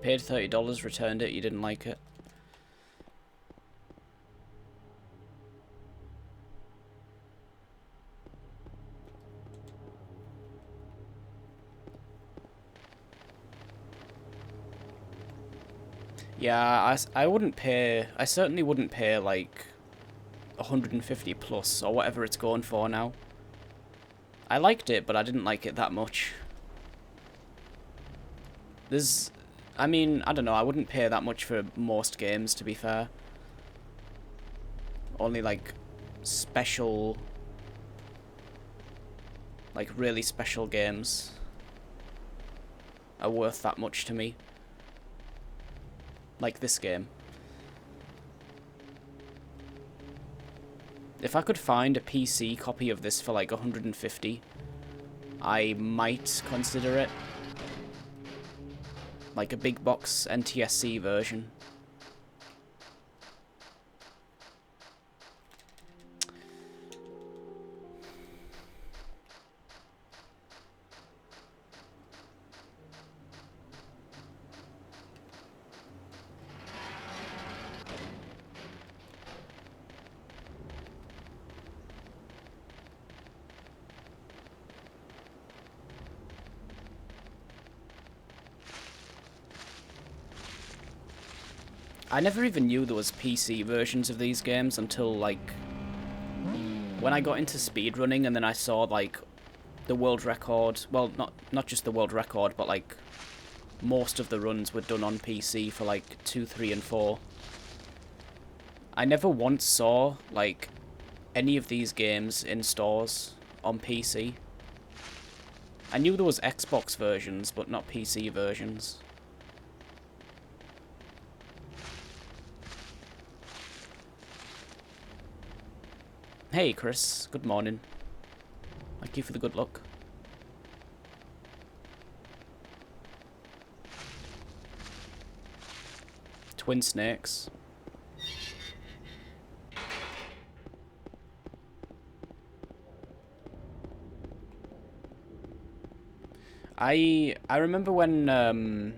Paid $30, returned it, you didn't like it. Yeah, I wouldn't pay... I certainly wouldn't pay, like, 150 plus, or whatever it's going for now. I liked it, but I didn't like it that much. There's... I mean, I don't know, I wouldn't pay that much for most games, to be fair. Only, like, special... Like, really special games are worth that much to me. Like this game. If I could find a PC copy of this for like 150, I might consider it. Like a big box NTSC version. I never even knew there was PC versions of these games until, like, when I got into speedrunning and then I saw, like, the world record... Well, not just the world record, but, like, most of the runs were done on PC for, like, 2, 3, and 4. I never once saw, like, any of these games in stores on PC. I knew there was Xbox versions, but not PC versions. Hey, Chris. Good morning. Thank you for the good luck. Twin snakes. I remember when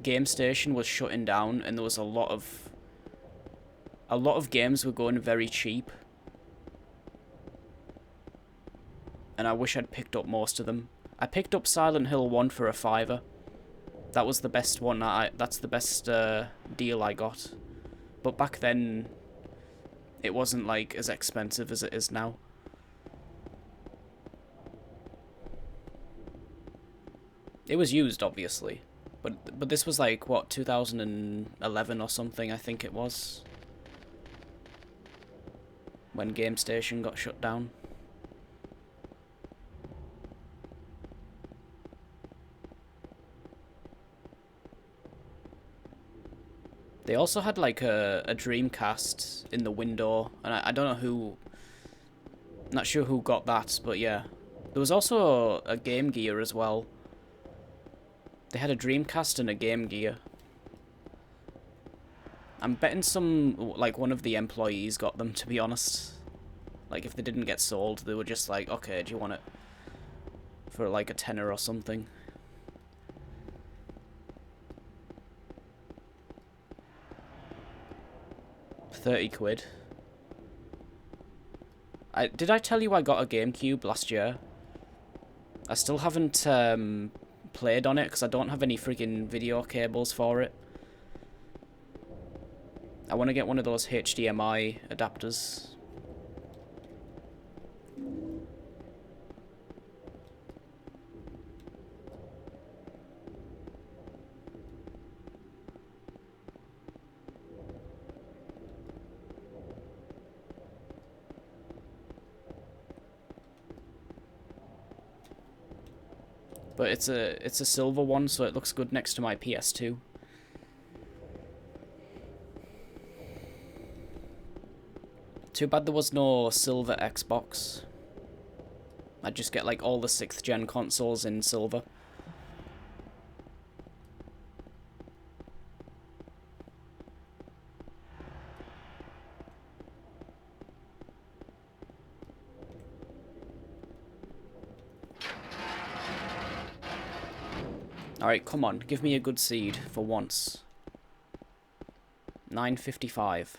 Game Station was shutting down and there was a lot of games were going very cheap. And I wish I'd picked up most of them. I picked up Silent Hill 1 for a $5. That was the best one. That's the best deal I got. But back then, it wasn't like as expensive as it is now. It was used, obviously, but this was like what, 2011 or something, I think it was, when Game Station got shut down. They also had like a Dreamcast in the window, and I don't know who... Not sure who got that, but yeah. There was also a Game Gear as well. They had a Dreamcast and a Game Gear. I'm betting like one of the employees got them, to be honest. Like if they didn't get sold, they were just like, okay, do you want it for like a tenner or something? £30. Did I tell you I got a GameCube last year? I still haven't played on it because I don't have any freaking video cables for it. I want to get one of those HDMI adapters. But it's a silver one, so it looks good next to my PS2. Too bad there was no silver Xbox. I'd just get like all the 6th gen consoles in silver. Alright, come on. Give me a good seed for once. 955.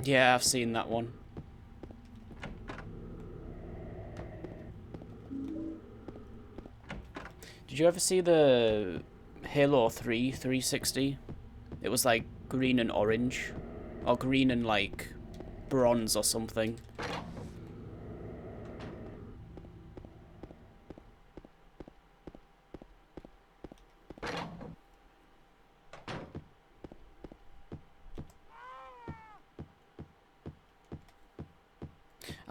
Yeah, I've seen that one. Did you ever see the Halo 3 360? It was like green and orange. Or green and like bronze or something.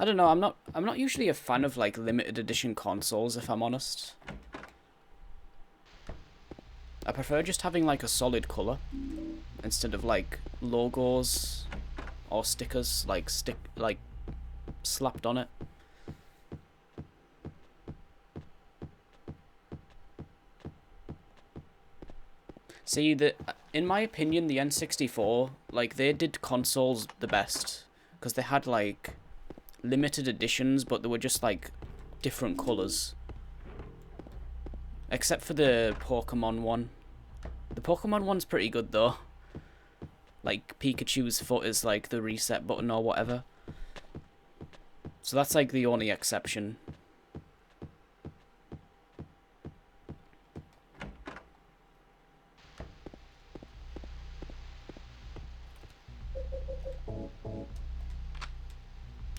I don't know, I'm not usually a fan of like limited edition consoles, if I'm honest. I prefer just having like a solid colour instead of like logos or stickers like slapped on it. See, in my opinion, the N64, like, they did consoles the best. Because they had, like, limited editions, but they were just, like, different colours. Except for the Pokemon one. The Pokemon one's pretty good, though. Like, Pikachu's foot is, like, the reset button or whatever. So that's, like, the only exception.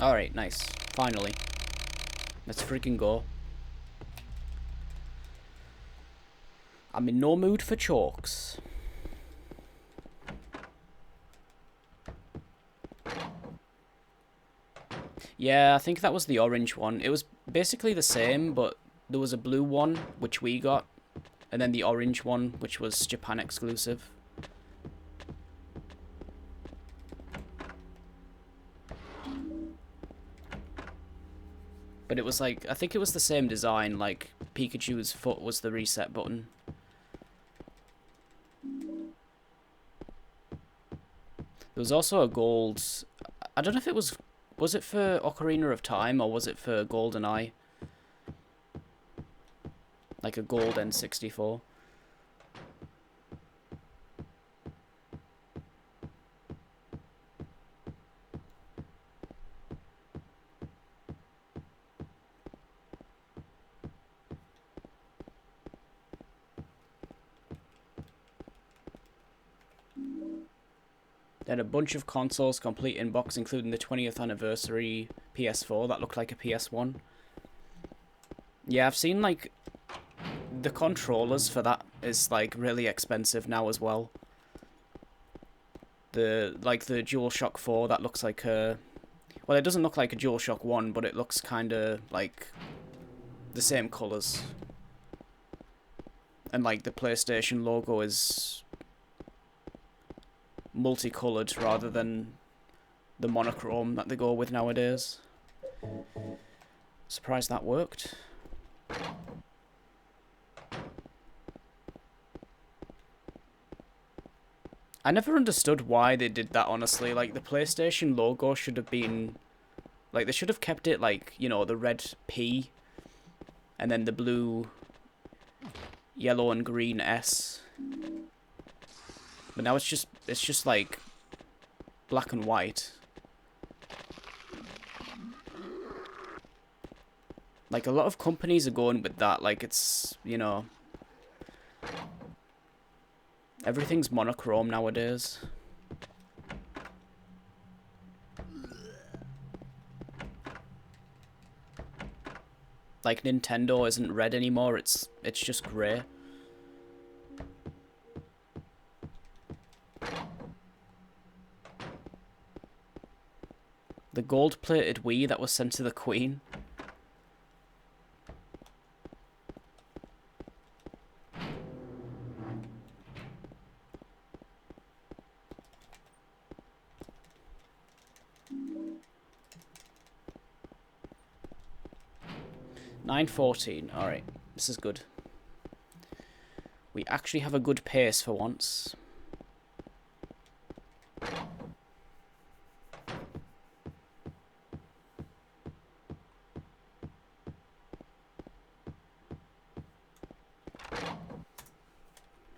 Alright, nice. Finally. Let's freaking go. I'm in no mood for chalks. Yeah, I think that was the orange one. It was basically the same, but there was a blue one, which we got, and then the orange one, which was Japan exclusive. But it was like, I think it was the same design, like Pikachu's foot was the reset button. There was also a gold, I don't know if it was it for Ocarina of Time or was it for GoldenEye? Like a gold N64. Then a bunch of consoles complete in box, including the 20th anniversary PS4 that looked like a PS1. Yeah, I've seen like the controllers for that is like really expensive now as well. The DualShock 4 that looks like a, well, it doesn't look like a DualShock 1, but it looks kind of like the same colors. And like the PlayStation logo is multicolored rather than the monochrome that they go with nowadays. Surprised that worked. I never understood why they did that, honestly. Like, the PlayStation logo should have been, like, they should have kept it like, you know, the red P and then the blue, yellow and green S. But now it's just like black and white. Like, a lot of companies are going with that. Like, it's, you know, everything's monochrome nowadays. Like, Nintendo isn't red anymore, it's just grey. The gold-plated Wii that was sent to the Queen. $9.14. Alright, this is good. We actually have a good pace for once.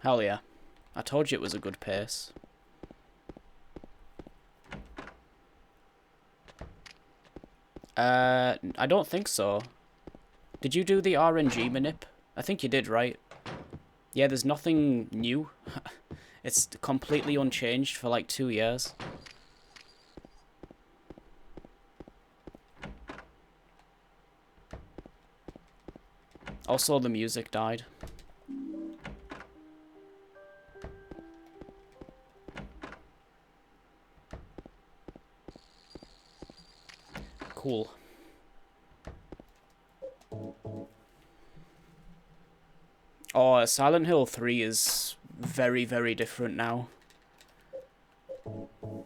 Hell yeah. I told you it was a good pace. I don't think so. Did you do the RNG manip? I think you did, right? Yeah, there's nothing new. It's completely unchanged for like 2 years. Also, the music died. Cool. Oh, Silent Hill 3 is very, very different now.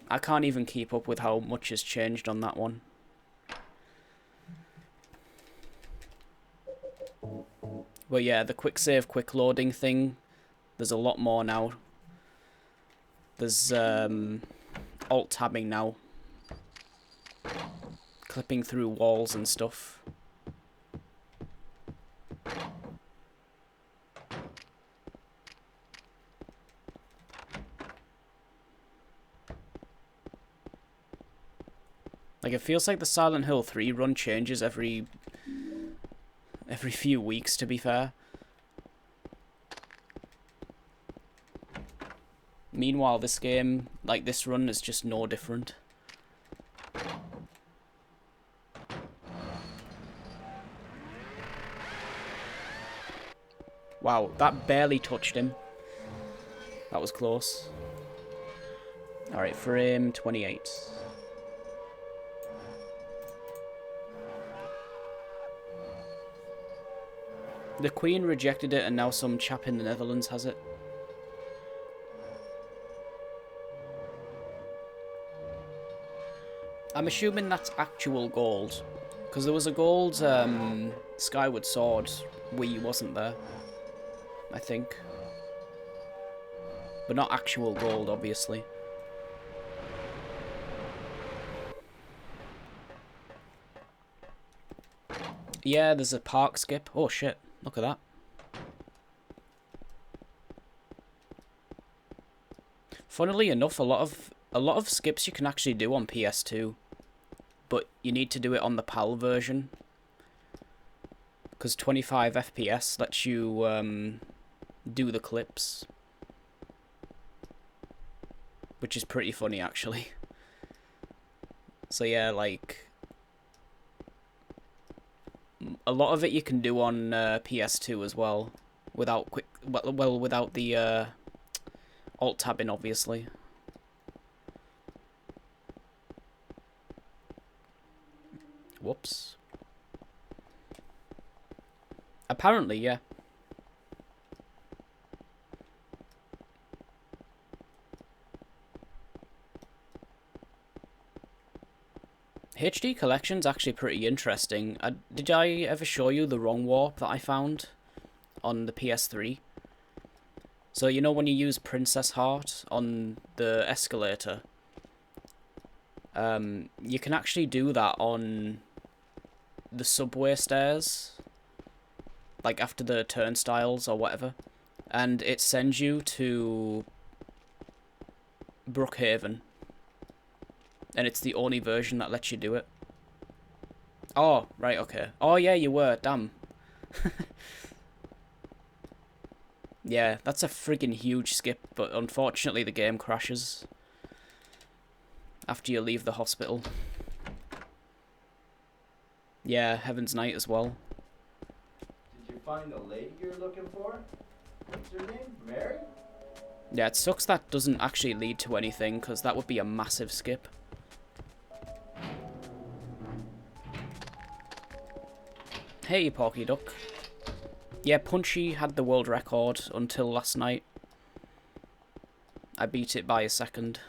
I can't even keep up with how much has changed on that one. But yeah, the quick save, quick loading thing, there's a lot more now. There's alt tabbing now. Clipping through walls and stuff. Like, it feels like the Silent Hill 3 run changes every few weeks, to be fair. Meanwhile, this game, like this run, is just no different. Wow, that barely touched him. That was close. Alright, frame 28. The Queen rejected it and now some chap in the Netherlands has it. I'm assuming that's actual gold. Because there was a gold Skyward Sword Wii, wasn't there? I think. But not actual gold, obviously. Yeah, there's a park skip. Oh shit, look at that. Funnily enough, a lot of skips you can actually do on PS2. But you need to do it on the PAL version. Because 25 FPS lets you do the clips. Which is pretty funny, actually. So yeah, like, a lot of it you can do on PS2 as well, without without the alt tabbing, obviously. Whoops. Apparently, yeah. HD Collection's actually pretty interesting. Did I ever show you the wrong warp that I found on the PS3? So, you know when you use Princess Heart on the escalator? You can actually do that on the subway stairs. Like after the turnstiles or whatever. And it sends you to Brookhaven. And it's the only version that lets you do it. Oh, right, okay. Oh, yeah, you were. Damn. Yeah, that's a friggin' huge skip, but unfortunately the game crashes after you leave the hospital. Yeah, Heaven's Night as well. Did you find the lady you're looking for? What's her name? Mary? Yeah, it sucks that doesn't actually lead to anything, because that would be a massive skip. Hey, Porky Duck. Yeah, Punchy had the world record until last night. I beat it by a second.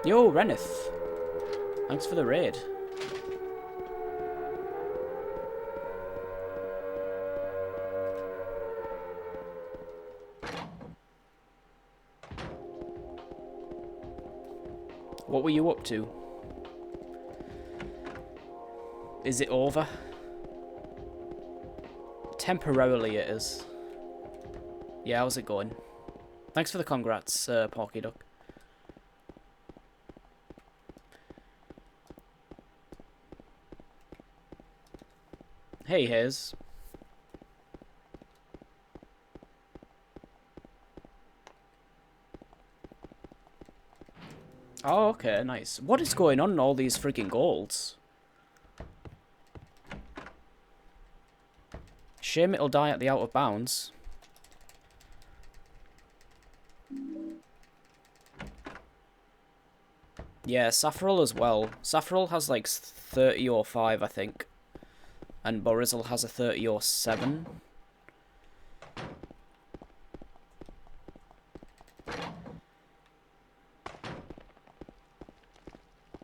Yo, Reneth. Thanks for the raid. What were you up to? Is it over? Temporarily it is. Yeah, how's it going? Thanks for the congrats, Porky Duck. Hey, Hayes. Oh, okay, nice. What is going on in all these freaking golds? Shame it'll die at the out of bounds. Yeah, Saffrel as well. Saffrel has like 30 or 5, I think. And Borizel has a 30 or 7.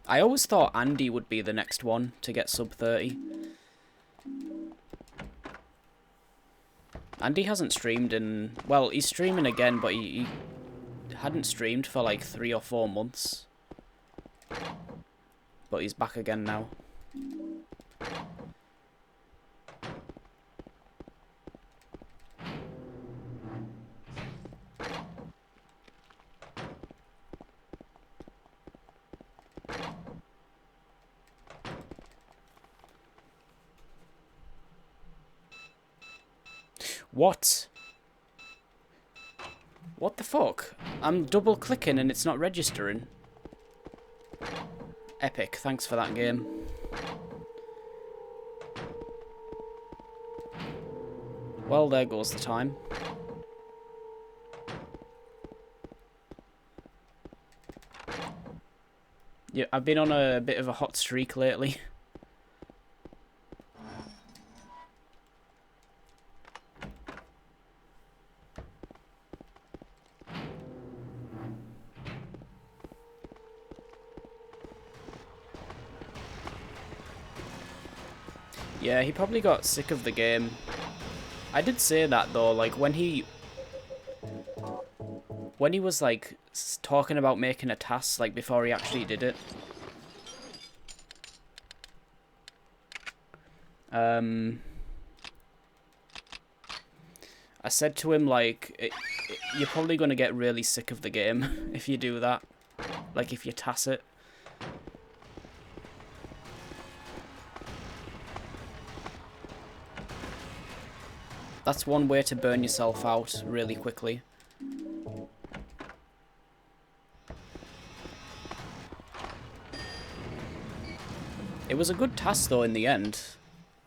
I always thought Andy would be the next one to get sub 30. Andy hasn't streamed in... Well, he's streaming again, but he hadn't streamed for like 3 or 4 months. But he's back again now. What? What the fuck? I'm double clicking and it's not registering. Epic, thanks for that game. Well, there goes the time. Yeah, I've been on a bit of a hot streak lately. Yeah, he probably got sick of the game. I did say that though, like when he was like talking about making a task, like before he actually did it. I said to him like, you're probably gonna get really sick of the game if you do that, like if you task it. That's one way to burn yourself out really quickly. It was a good task though in the end.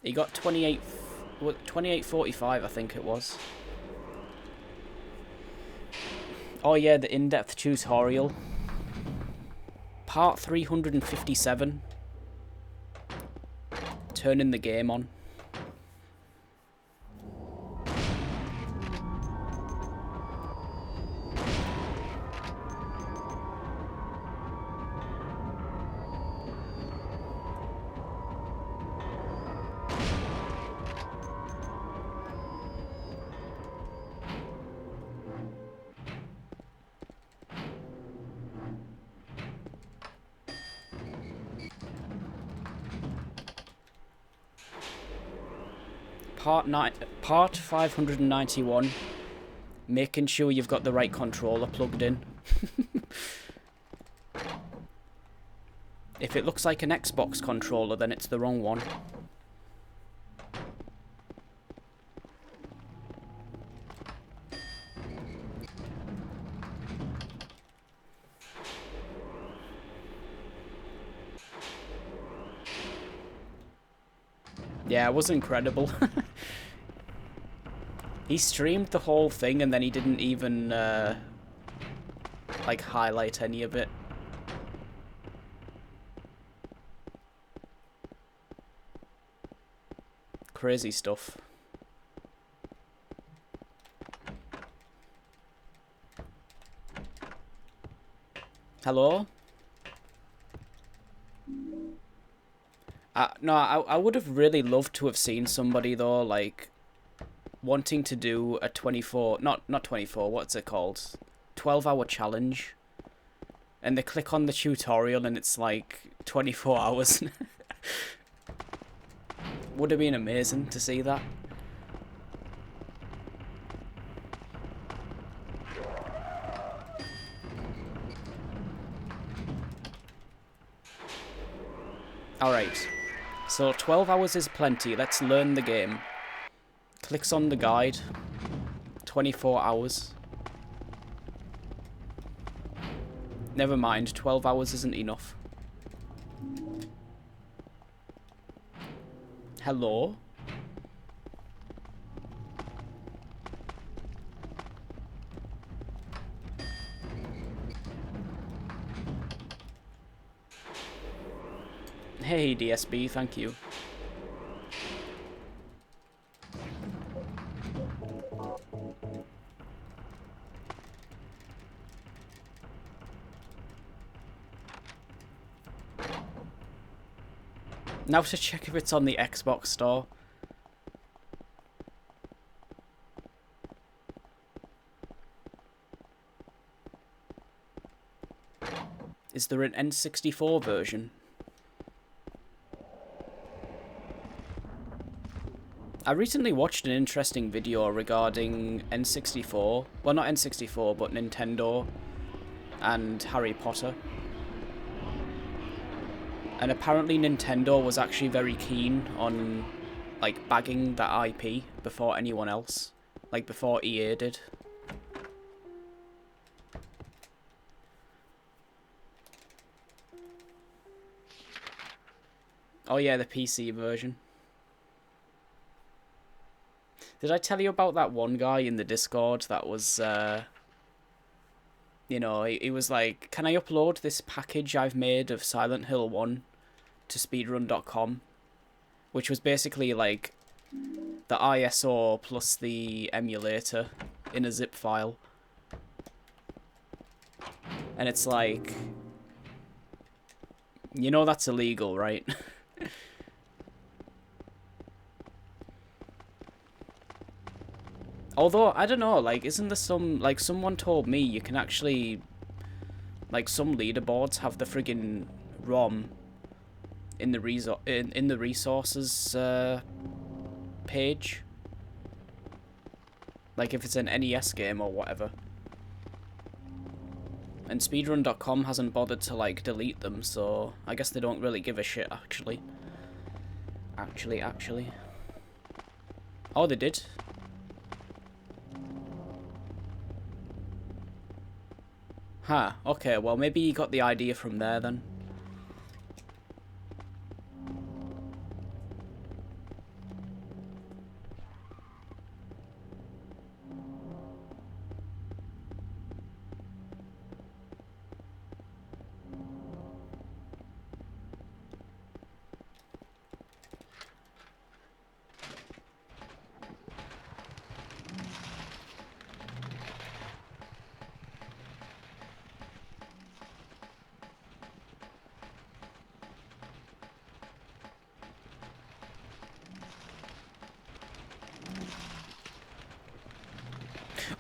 He got 2845, I think it was. Oh yeah, the in-depth tutorial. Part 357. Turning the game on. Part 591, making sure you've got the right controller plugged in. If it looks like an Xbox controller, then it's the wrong one. Yeah, it was incredible. He streamed the whole thing and then he didn't even like highlight any of it. Crazy stuff. Hello? No, I would have really loved to have seen somebody though, like, wanting to do a 24, not 24, what's it called? 12-hour challenge. And they click on the tutorial and it's like 24 hours. Would have been amazing to see that. Alright, so 12 hours is plenty, let's learn the game. Clicks on the guide, 24 hours. Never mind, 12 hours isn't enough. Hello? Hey DSB, thank you. Now to check if it's on the Xbox store. Is there an N64 version? I recently watched an interesting video regarding N64. Well, not N64, but Nintendo and Harry Potter. And apparently Nintendo was actually very keen on, like, bagging that IP before anyone else. Like, before EA did. Oh yeah, the PC version. Did I tell you about that one guy in the Discord that was, you know, he was like, can I upload this package I've made of Silent Hill 1 to speedrun.com? Which was basically like the ISO plus the emulator in a zip file. And it's like, you know that's illegal, right? Although, I don't know, like, isn't there some, like, someone told me you can actually, like, some leaderboards have the friggin' ROM in the in the resources page. Like, if it's an NES game or whatever. And speedrun.com hasn't bothered to, like, delete them, so I guess they don't really give a shit, actually. Actually. Oh, they did? Huh, okay, well maybe you got the idea from there then.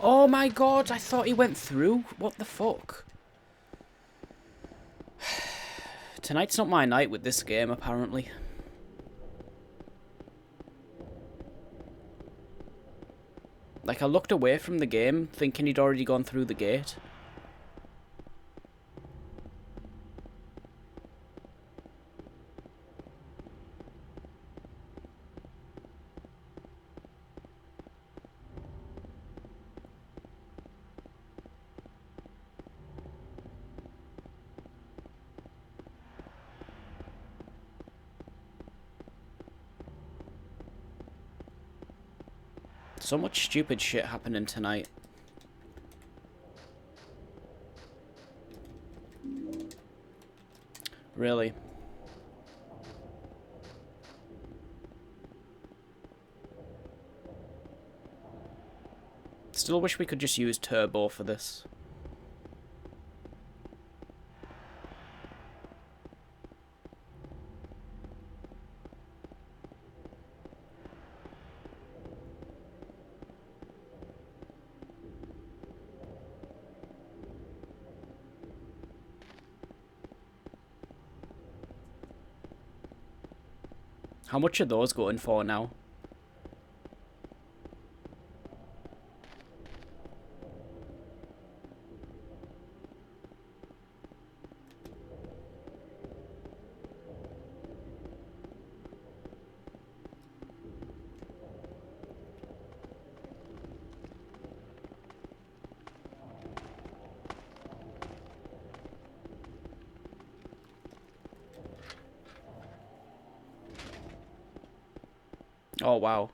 Oh my god, I thought he went through. What the fuck? Tonight's not my night with this game, apparently. Like, I looked away from the game, thinking he'd already gone through the gate. So much stupid shit happening tonight. Really. Still wish we could just use turbo for this. How much are those going for now? Oh, wow.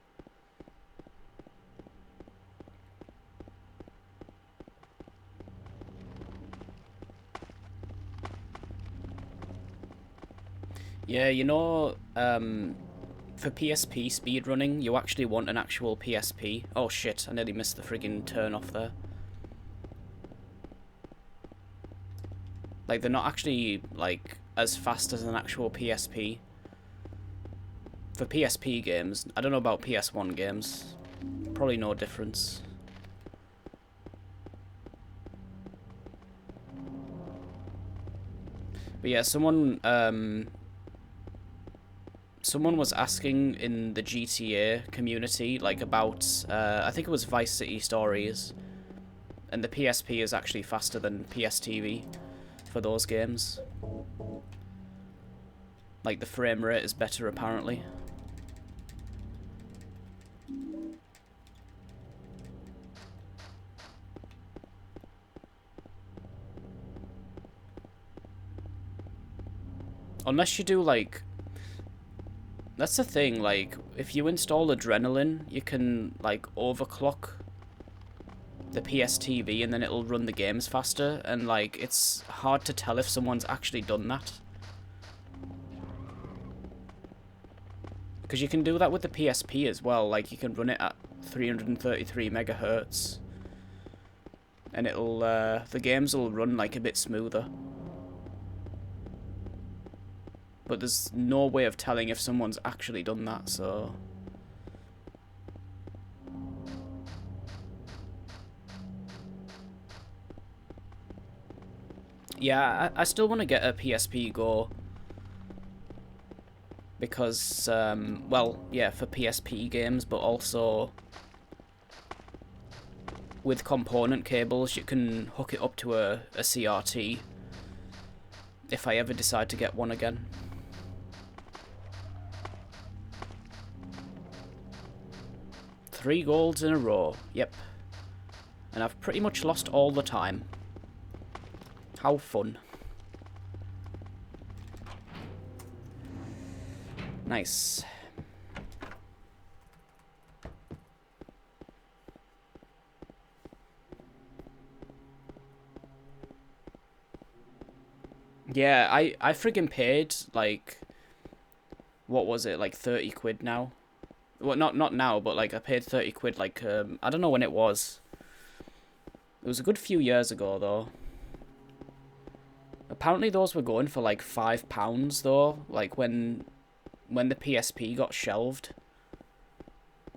Yeah, you know, for PSP speedrunning, you actually want an actual PSP. Oh shit, I nearly missed the friggin' turn off there. Like, they're not actually, like, as fast as an actual PSP. For PSP games, I don't know about PS1 games. Probably no difference. But yeah, someone was asking in the GTA community, like, about, I think it was Vice City Stories, and the PSP is actually faster than PSTV for those games. Like, the frame rate is better, apparently. Unless you do, like... That's the thing, like, if you install Adrenaline, you can, like, overclock the PSTV and then it'll run the games faster, and, like, it's hard to tell if someone's actually done that. Because you can do that with the PSP as well, like, you can run it at 333 megahertz. And it'll, the games will run, like, a bit smoother. But there's no way of telling if someone's actually done that, so... Yeah, I still want to get a PSP Go. Because, well, yeah, for PSP games, but also... with component cables, you can hook it up to a CRT. If I ever decide to get one again. Three golds in a row, yep. And I've pretty much lost all the time. How fun. Nice. Yeah, I friggin' paid, like, what was it, like 30 quid now? Well, not now, but, like, I paid 30 quid, like, I don't know when it was. It was a good few years ago, though. Apparently those were going for, like, £5, though, like, when the PSP got shelved.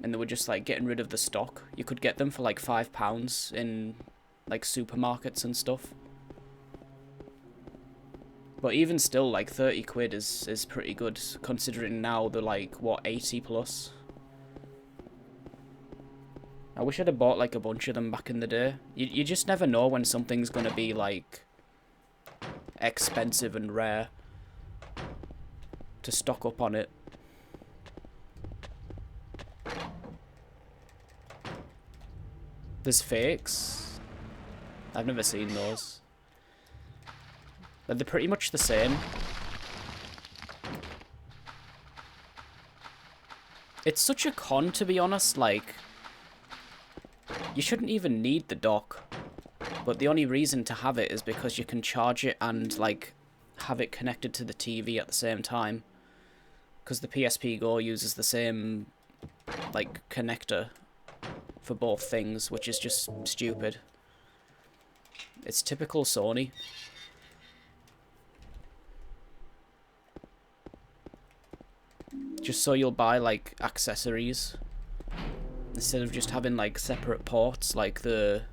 And they were just, like, getting rid of the stock. You could get them for, like, £5 in, like, supermarkets and stuff. But even still, like, 30 quid is pretty good, considering now they're, like, what, 80 plus? I wish I'd have bought, like, a bunch of them back in the day. You just never know when something's gonna be, like, expensive and rare to stock up on it. There's fakes. I've never seen those. But they're pretty much the same. It's such a con, to be honest, like... You shouldn't even need the dock. But the only reason to have it is because you can charge it and, like, have it connected to the TV at the same time, because the PSP Go uses the same like connector for both things, which is just stupid. It's typical Sony. Just so you'll buy like accessories instead of just having like separate ports like the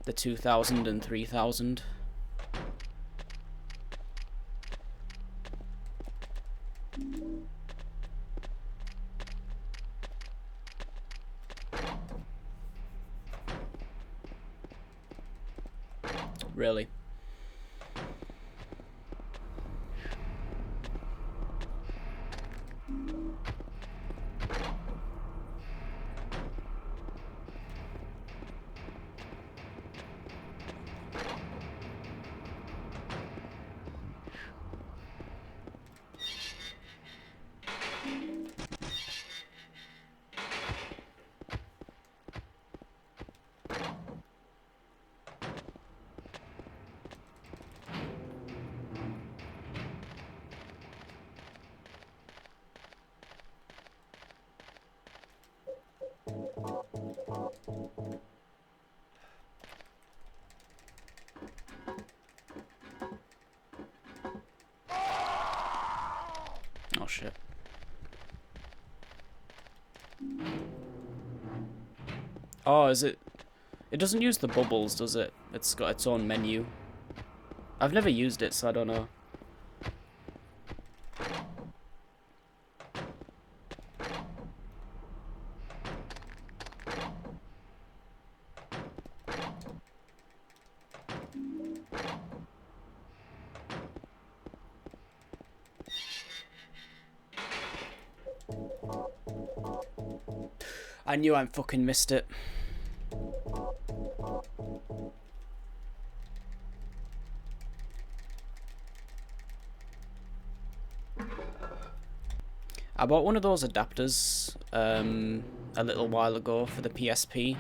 2000 and 3000. Really. Oh shit. Oh, is it? It doesn't use the bubbles, does it? It's got its own menu. I've never used it, so I don't know. I knew I fucking missed it. I bought one of those adapters a little while ago for the PSP.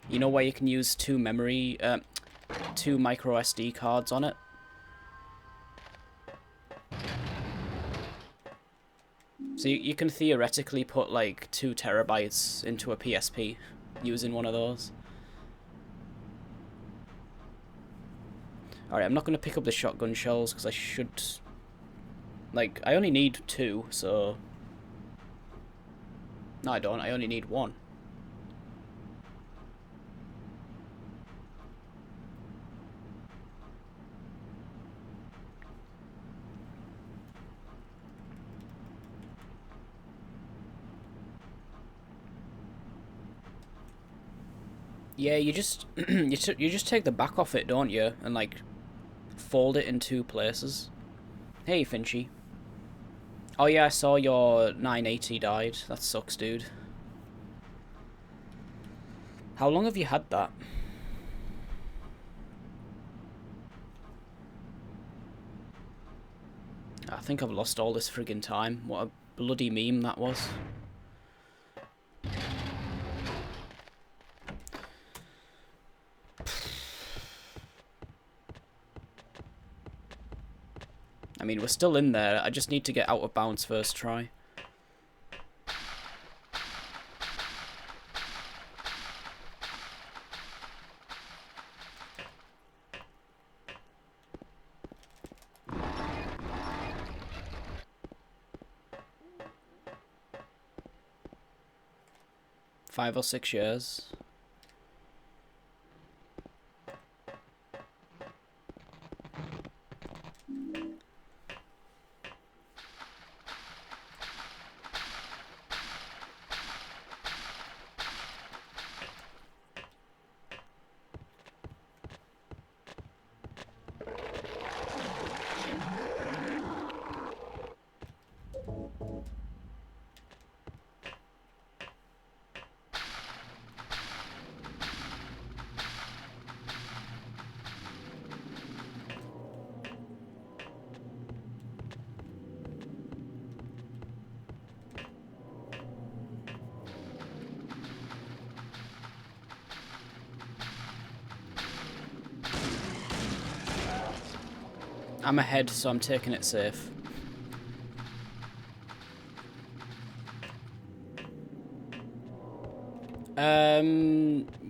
You know where you can use two micro SD cards on it? So you can theoretically put like 2 terabytes into a PSP using one of those. Alright, I'm not going to pick up the shotgun shells because I should... Like, I only need 2, so... No, I don't. I only need 1. Yeah, you just you just take the back off it, don't you? And like fold it in 2 places. Hey, Finchy. Oh yeah, I saw your 980 died. That sucks, dude. How long have you had that? I think I've lost all this friggin' time. What a bloody meme that was. I mean, we're still in there. I just need to get out of bounds first try. Five or 6 years. I'm ahead, so I'm taking it safe.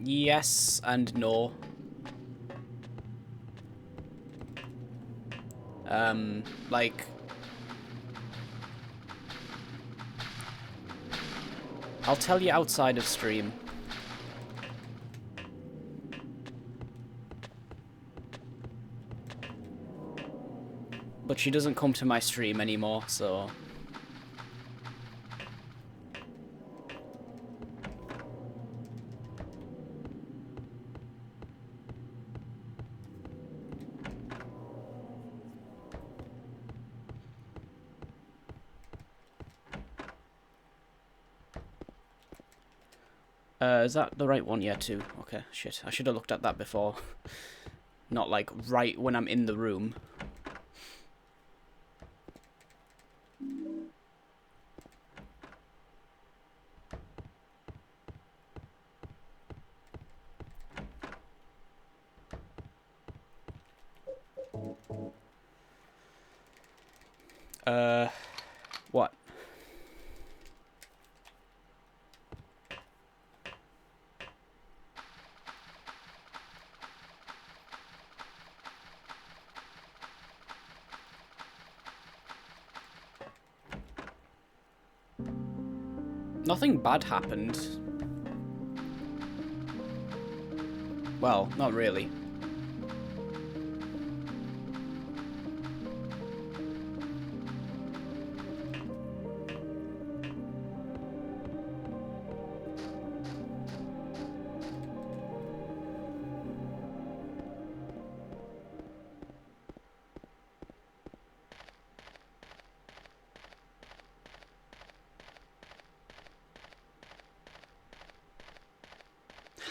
Yes and no. Like, I'll tell you outside of stream. But she doesn't come to my stream anymore, so... is that the right one? Yeah, 2. Okay, shit. I should have looked at that before. Not, like, right when I'm in the room. What? Nothing bad happened. Well, not really.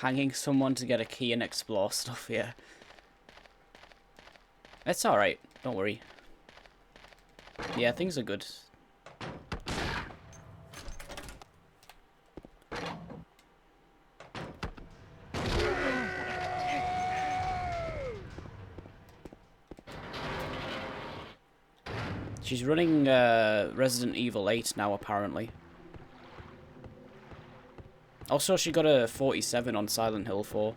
Hanging someone to get a key and explore stuff, yeah. It's alright, don't worry. Yeah, things are good. She's running Resident Evil 8 now, apparently. Also, she got a 47 on Silent Hill 4.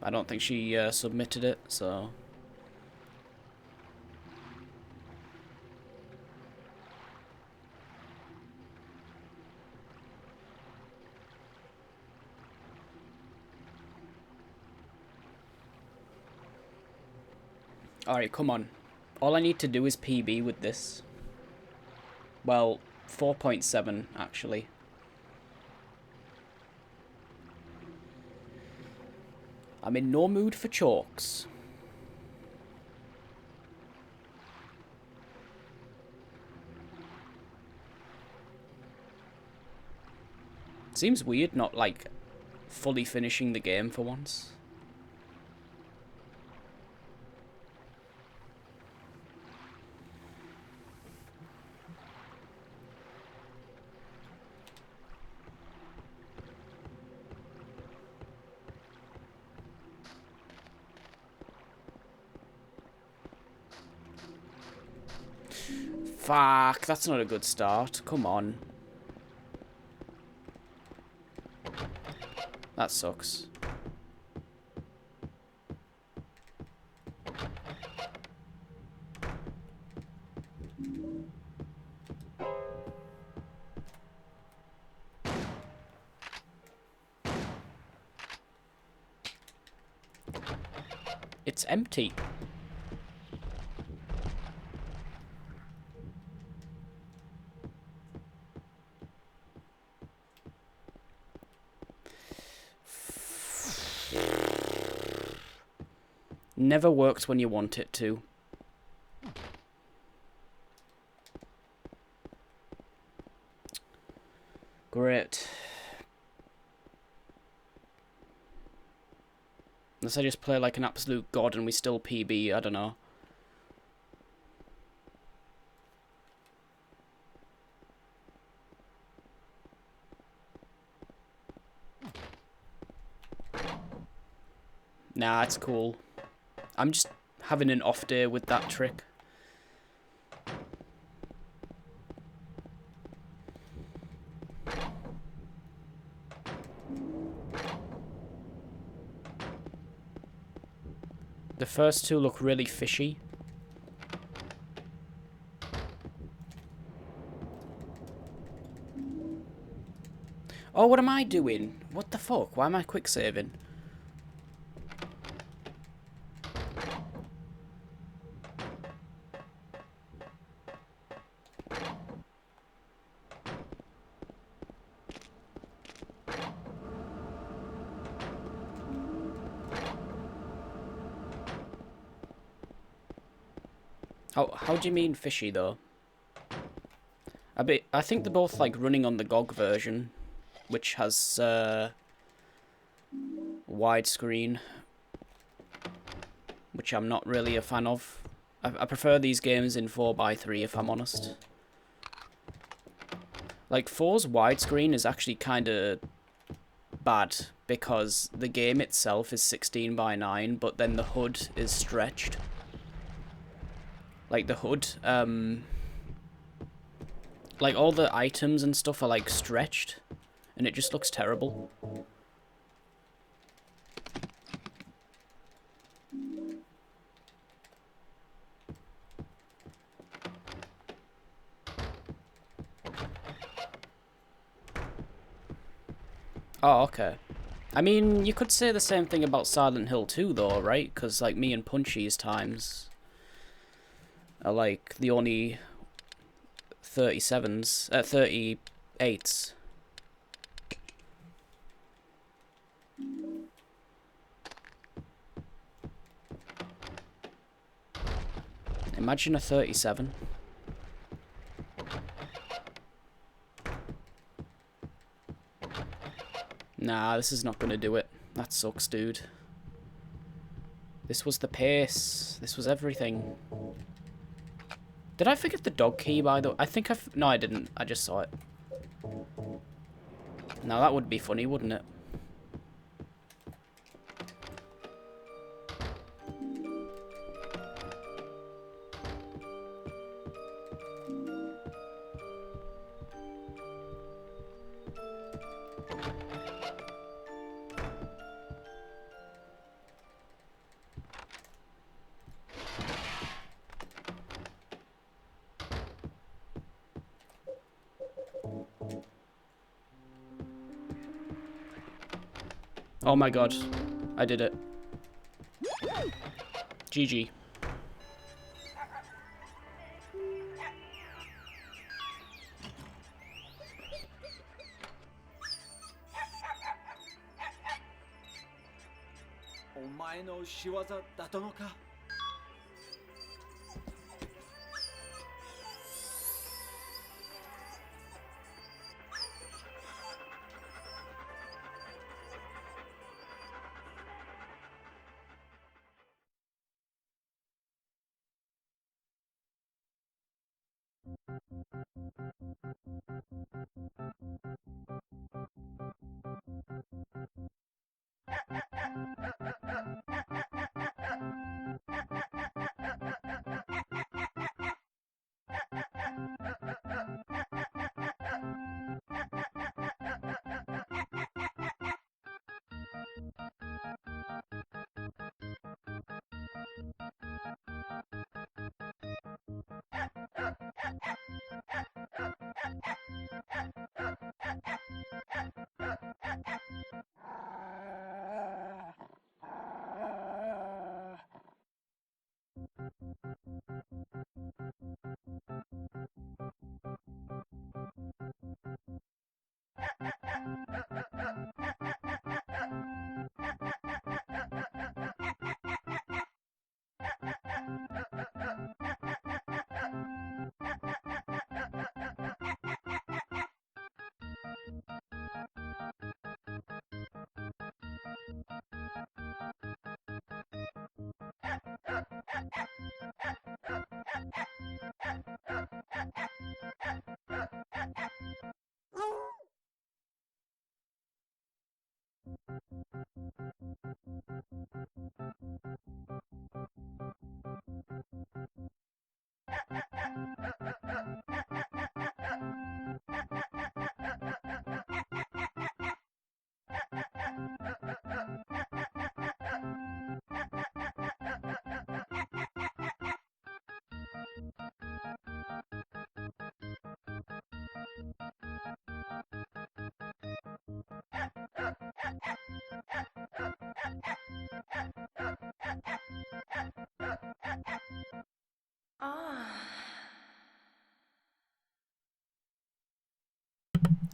I don't think she submitted it, so... Alright, come on. All I need to do is PB with this. Well, 4.7, actually. I'm in no mood for chalks. Seems weird not, like, fully finishing the game for once. Fuck, that's not a good start. Come on. That sucks. It's empty. Never works when you want it to. Great. Unless I just play like an absolute god and we still PB, I don't know. Nah, it's cool. I'm just having an off day with that trick. The first two look really fishy. Oh, what am I doing? What the fuck? Why am I quick saving? How do you mean fishy though? I think they're both like running on the GOG version, which has widescreen, which I'm not really a fan of. I prefer these games in 4:3 if I'm honest. Like 4's widescreen is actually kind of bad because the game itself is 16:9, but then the HUD is stretched. Like the HUD, like all the items and stuff are like stretched, and it just looks terrible. Oh, okay. I mean, you could say the same thing about Silent Hill 2 though, right? Because like me and Punchy's times are like the only 38s. Imagine a 37. Nah, this is not gonna do it. That sucks, dude. This was the pace. This was everything. Did I forget the dog key, by the way? I think no, I didn't. I just saw it. Now, that would be funny, wouldn't it? Oh my god. I did it. GG.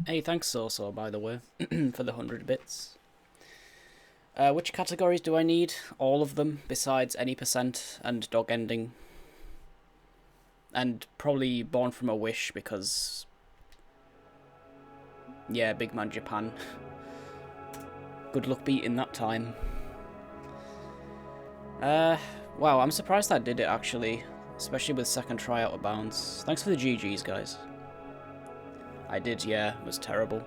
Hey, thanks So, by the way, for the 100 bits. Which categories do I need? All of them, besides any percent and dog ending. And probably Born from a Wish, because... yeah, Big Man Japan. Good luck beating that time. Wow, I'm surprised I did it, actually. Especially with second try out of bounds. Thanks for the GGs, guys. I did, yeah. It was terrible.